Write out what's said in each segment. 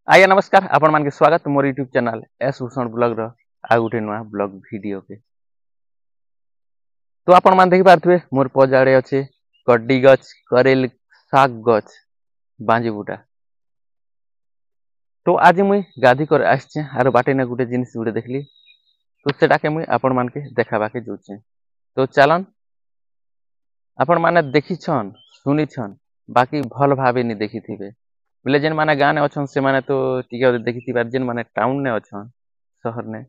आज्ञा नमस्कार आपण मान के स्वागत मोर YouTube channel S Bhushan blog रो आ गुटे नुआ ब्लॉग वीडियो के। तो आपण मान देखि पारथुवे मोर पजाड़े अच्छे कड्डी गछ करेल साग गछ बांजी बुटा। तो आज मुई गाधी कर आछे आरो बाटे ना गुटे जिनिस गुटे देखली तो सेटा के मुई आपण मान के देखाबा के जोचे। तो चलन आपण माने देखि छन सुनी छन बाकी भल भाबे नि देखि थिबे बोले जेन माने गाने अछन से माने तो टिके देखि थिबार जेन माने टाउन ने अछन शहर ने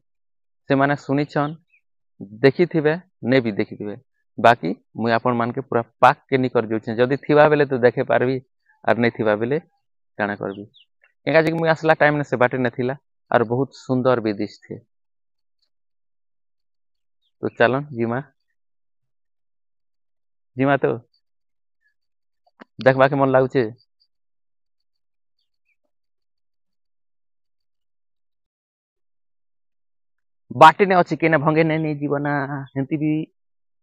से माने सुनी छन देखि थिबे ने भी देखि थिबे बाकी मुई आपण मान के पूरा पाक के नि कर जोचे जदी थिबा बेले तो देखे पारबी और नै थिबा बेले काना करबी केगा जे मुई आसला टाइम ने से बाटे न थिला और बहुत सुंदर भी दिस थे। तो चलन जीमा जीमा तो देखबा के मन लागुचे। बाटे ने अछि केने भंगे ने जीवना हेंती भी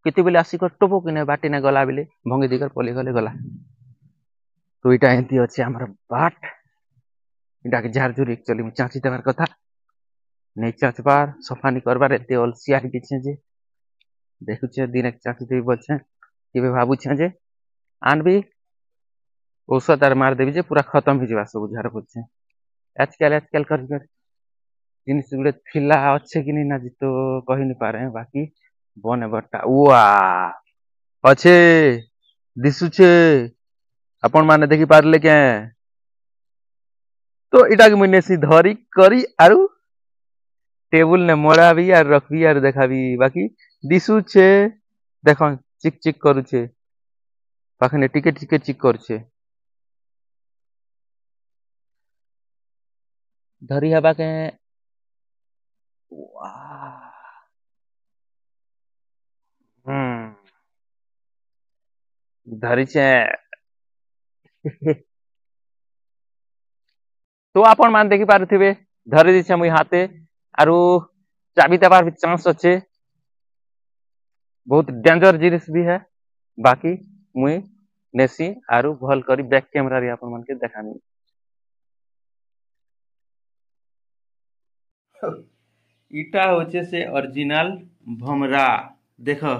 केते बेले आसी कर टोपो केने बाटे ने गला बेले भंगे दिकर पले गले गला। तो इटा हेंती अछि हमर बाट इटा के झार झुर एक्चुअली मु चाची देबार कथा नै चाचबार सफानी करबार एते अलसिया हि किछे जे देखुछे दिन एक चाची देबी बोलछे केबे भाबु छे जे आनबी औषध आर मार देबी जे पूरा खत्म हो जबा सब झार बोलछे आजकल कर जिनिस गुड़े थिला अच्छे कि नहीं ना जी तो कही नहीं पारे बाकी बने बट्टा उआ अच्छे दिसुछे अपन माने देखि पारले के। तो इटा के मुने सी धरी करी आरु टेबुल ने मोड़ा भी आर रखबी आर देखाबी बाकी दिसुछे देखन चिक चिक करूछे पाखने टिके टिके चिक करछे धरी हबा के धरी छे। तो आपण मान देखि पारुथिबे धरि दिछे मुई हाथे आरु चाबी देबार भी चांस अच्छे बहुत डेंजर जिनिस भी है बाकी मुई नेसी आरु भल करी बैक कैमरा रे आपण मान के देखानी। इटा होचे से ओरिजिनल भमरा देखो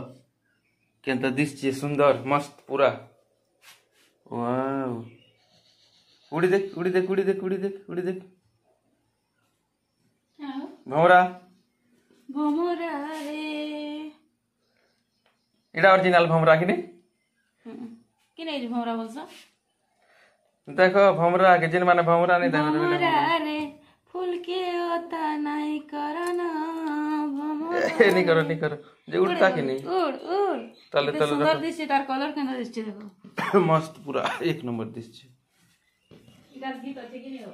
केंता दिसचे सुंदर मस्त पूरा वाओ उड़ी देख उड़ी देख उड़ी देख उड़ी देख उड़ी देख भमरा भमरा रे इटा ओरिजिनल भमरा कि नै रे भमरा बोलछ देखो भमरा के जिन माने भमरा नहीं देखो भमरा रे फूल के ओता नहीं करना भमरा नहीं करो जे उड़ता कि नहीं उड़ उड़ तले तले सुंदर दिसছে तार कलर केना दिसছে देखो मस्त पूरा एक नंबर दिसছে इटार गीत আছে कि नहीं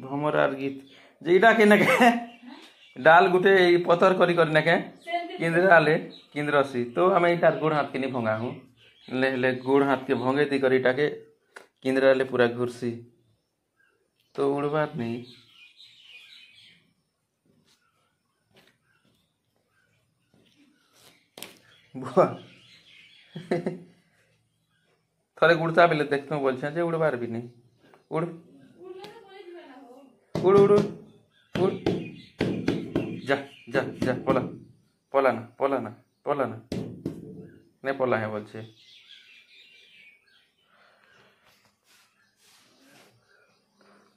भमरार गीत जे इटा के नके डाल गुटे पत्थर करी कर नके किंद्राले किंद्रसी तो हमें इटार गोड़ हाथ के नहीं भंगा हूं ले गोड़ हाथ के भंगे ती कर इटा के किंद्राले पूरा घुरसी तो उड़बार नहीं बुआ थोड़े उड़ता बेले देखते बोल जे उड़बार भी नहीं उड़ उड़ उड़ उड़ जा जा जा पला पला ना पला ना पला ना नहीं पला है बोल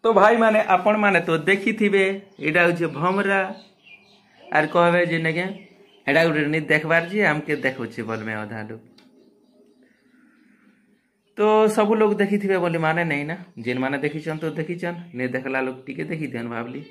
तो भाई माने आपण माने तो देखी थिबे एडा होचे भमरा आर कहबे जे नेगे एडा गुटे नहीं देखबार जी हमके देखुछे बोल में अधा लोग तो सब लोग देखी थिबे बोली माने नहीं ना जिन माने देखी छन तो देखी छन नहीं देखला लोग टिके देखी देन भाबली।